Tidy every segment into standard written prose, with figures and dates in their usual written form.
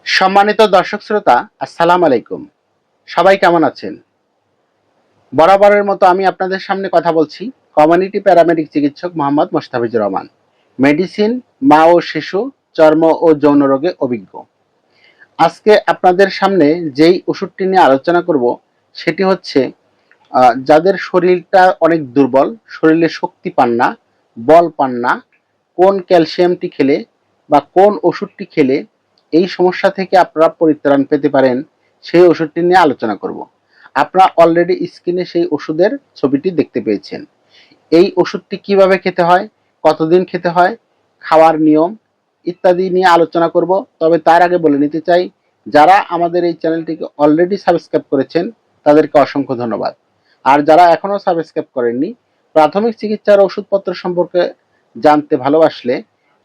সম্মানিত দর্শক শ্রোতা, আসসালামু আলাইকুম। সবাই কেমন আছেন? বরাবরের মতো আমি আপনাদের সামনে কথা বলছি কমিউনিটি প্যারামেডিক চিকিৎসক মোহাম্মদ মোস্তাফিজুর রহমান। মেডিসিন, মা ও শিশু, চর্ম ও যৌন রোগে অভিজ্ঞ। আজকে আপনাদের সামনে যেই ওষুধটি নিয়ে আলোচনা করব সেটি হচ্ছে যাদের শরীরটা অনেক দুর্বল, শরীরে শক্তি পান না, বল পান না, কোন ক্যালসিয়ামটি খেলে বা কোন ওষুধটি খেলে এই সমস্যা থেকে আপনারা পরিত্রাণ পেতে পারেন, সেই ওষুধটি নিয়ে আলোচনা করব। আপনারা অলরেডি স্ক্রিনে সেই ওষুধের ছবিটি দেখতে পেয়েছেন। এই ওষুধটি কিভাবে খেতে হয়, কতদিন খেতে হয়, খাওয়ার নিয়ম ইত্যাদি নিয়ে আলোচনা করব। তবে তার আগে বলে নিতে চাই, যারা আমাদের এই চ্যানেলটিকে অলরেডি সাবস্ক্রাইব করেছেন তাদেরকে অসংখ্য ধন্যবাদ। আর যারা এখনো সাবস্ক্রাইব করেননি, প্রাথমিক চিকিৎসার ওষুধপত্র সম্পর্কে জানতে ভালোবাসলে,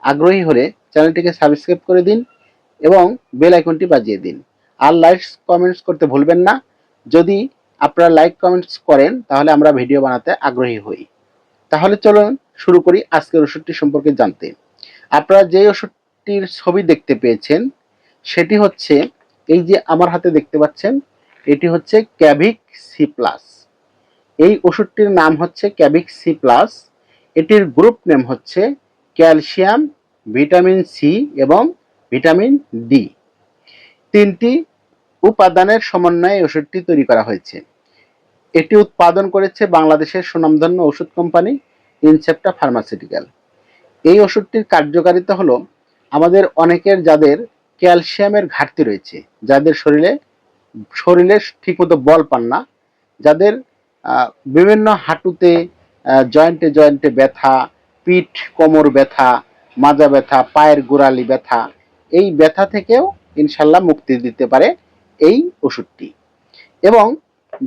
আগ্রহী হলে চ্যানেলটিকে সাবস্ক্রাইব করে দিন এবং বেল আইকনটি বাজিয়ে দিন। আর লাইক কমেন্টস করতে ভুলবেন না। যদি আপনারা লাইক কমেন্টস করেন তাহলে আমরা ভিডিও বানাতে আগ্রহী হই। তাহলে চলুন শুরু করি আজকের ওষুধটি সম্পর্কে জানতে। আপনারা যে ওষুধটির ছবি দেখতে পেয়েছেন সেটি হচ্ছে, এই যে আমার হাতে দেখতে পাচ্ছেন, এটি হচ্ছে ক্যাভিক সি প্লাস। এই ওষুধটির নাম হচ্ছে ক্যাভিক সি প্লাস। এটির গ্রুপ নেম হচ্ছে ক্যালসিয়াম, ভিটামিন সি এবং ভিটামিন ডি। তিনটি উপাদানের সমন্বয়ে এই ওষুধটি তৈরি করা হয়েছে। এটি উৎপাদন করেছে বাংলাদেশের সুনামধন্য ওষুধ কোম্পানি ইনসেপ্টা ফার্মাসিউটিক্যাল। এই ওষুধটির কার্যকারিতা হলো, আমাদের অনেকের যাদের ক্যালসিয়ামের ঘাটতি রয়েছে, যাদের শরীরে ঠিকমতো বল পান না, যাদের বিভিন্ন হাঁটুতে জয়েন্টে জয়েন্টে ব্যথা, পিঠ কোমর ব্যথা, মাজা ব্যথা, পায়ের গোড়ালি ব্যথা, এই ব্যথা থেকেও ইনশাল্লাহ মুক্তি দিতে পারে এই ওষুধটি। এবং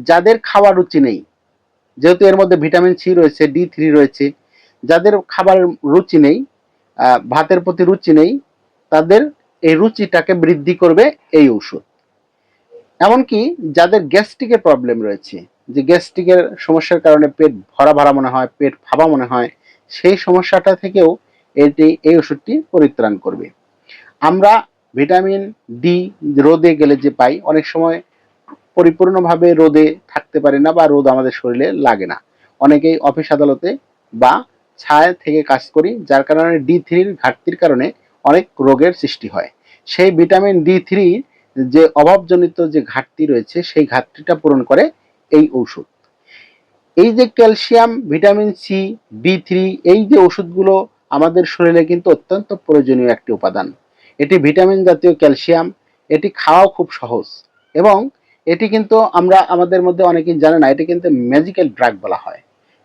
যাদের খাওয়ার রুচি নেই, যেহেতু এর মধ্যে ভিটামিন সি রয়েছে, ডি3 রয়েছে, যাদের খাবারের রুচি নেই, ভাতের প্রতি রুচি নেই, তাদের এই রুচিটাকে বৃদ্ধি করবে এই ওষুধ। এমনকি যাদের গ্যাস্ট্রিকের প্রবলেম রয়েছে, যে গ্যাস্ট্রিকের সমস্যার কারণে পেট ভরা ভরা মনে হয়, পেট ফাঁপা মনে হয়, সেই সমস্যাটা থেকেও এই ওষুধটি পরিত্রাণ করবে। আমরা ভিটামিন ডি রোদে গেলে যে পাই, অনেক সময় পরিপূর্ণভাবে রোদে থাকতে পারি না বা রোদ আমাদের শরীরে লাগে না। অনেকেই অফিস আদালতে বা ছায়া থেকে কাজ করি, যার কারণে ডি3 ঘাটতির কারণে অনেক রোগের সৃষ্টি হয়। সেই ভিটামিন ডি3 যে অভাবজনিত যে ঘাটতি রয়েছে, সেই ঘাটতিটা পূরণ করে এই ঔষধ। এই যে ক্যালসিয়াম, ভিটামিন সি, ডি3, এই যে ওষুধগুলো আমাদের শরীরে কিন্তু অত্যন্ত প্রয়োজনীয় একটি উপাদান। এটি ভিটামিন জাতীয় ক্যালসিয়াম, এটি খাওয়াও খুব সহজ এবং এটি কিন্তু আমরা আমাদের মধ্যে অনেকেই জানে না, এটি কিন্তু ম্যাজিক্যাল ড্রাগ বলা হয়।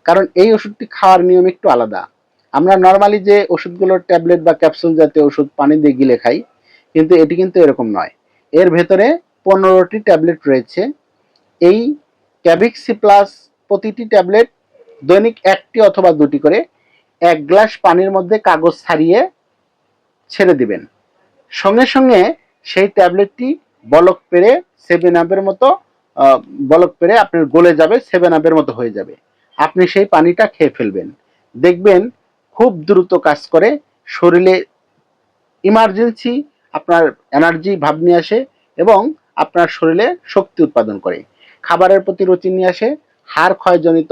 কারণ এই ওষুধটি খাওয়ার নিয়ম একটু আলাদা। আমরা নর্মালি যে ওষুধগুলোর ট্যাবলেট বা ক্যাপসুল জাতীয় ওষুধ পানি দিয়ে গিলে খাই, কিন্তু এটি কিন্তু এরকম নয়। এর ভেতরে 15টি ট্যাবলেট রয়েছে। এই ক্যাভিক সি প্লাস প্রতিটি ট্যাবলেট দৈনিক 1টি অথবা 2টি করে 1 গ্লাস পানির মধ্যে কাগজ ছাড়িয়ে ছেড়ে দিবেন। সঙ্গে সঙ্গে সেই ট্যাবলেটটি বলক পেরে 7 আপের মতো বলক পেরে আপনার গলে যাবে, 7 আপের মতো হয়ে যাবে। আপনি সেই পানিটা খেয়ে ফেলবেন, দেখবেন খুব দ্রুত কাজ করে। শরীরে ইমার্জেন্সি আপনার এনার্জি ভাব নিয়ে আসে এবং আপনার শরীরে শক্তি উৎপাদন করে। খাবারের প্রতি রুচি নিয়ে আসে, হাড় ক্ষয়জনিত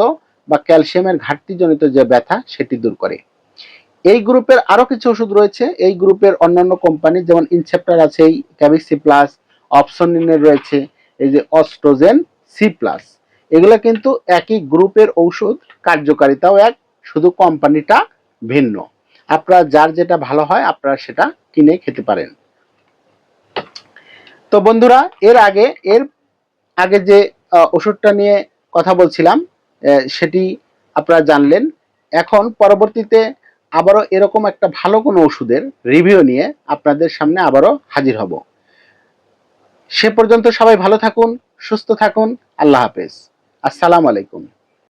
বা ক্যালসিয়ামের ঘাটতিজনিত যে ব্যথা সেটি দূর করে। এই গ্রুপের আরো কিছু ওষুধ রয়েছে। এই গ্রুপের অন্যান্য কোম্পানি যেমন ইনসেপ্টার আছে, এই ক্যাভিক সি প্লাস, অপসনিনের রয়েছে, এই যে অস্ট্রোজেন সি প্লাস, এগুলো কিন্তু একই গ্রুপের ঔষধ, কার্যকারিতাও এক, শুধু কোম্পানিটা ভিন্ন। আপনারা যার যেটা ভালো হয় আপনারা সেটা কিনে খেতে পারেন। তো বন্ধুরা, এর আগে যে ওষুধটা নিয়ে কথা বলছিলাম সেটি আপনারা জানলেন। এখন পরবর্তীতে আবারও এরকম একটা ভালো কোনো ওষুধের রিভিউ নিয়ে আপনাদের সামনে আবারও হাজির হব। সে পর্যন্ত সবাই ভালো থাকুন, সুস্থ থাকুন। আল্লাহ হাফেজ। আসসালামু আলাইকুম।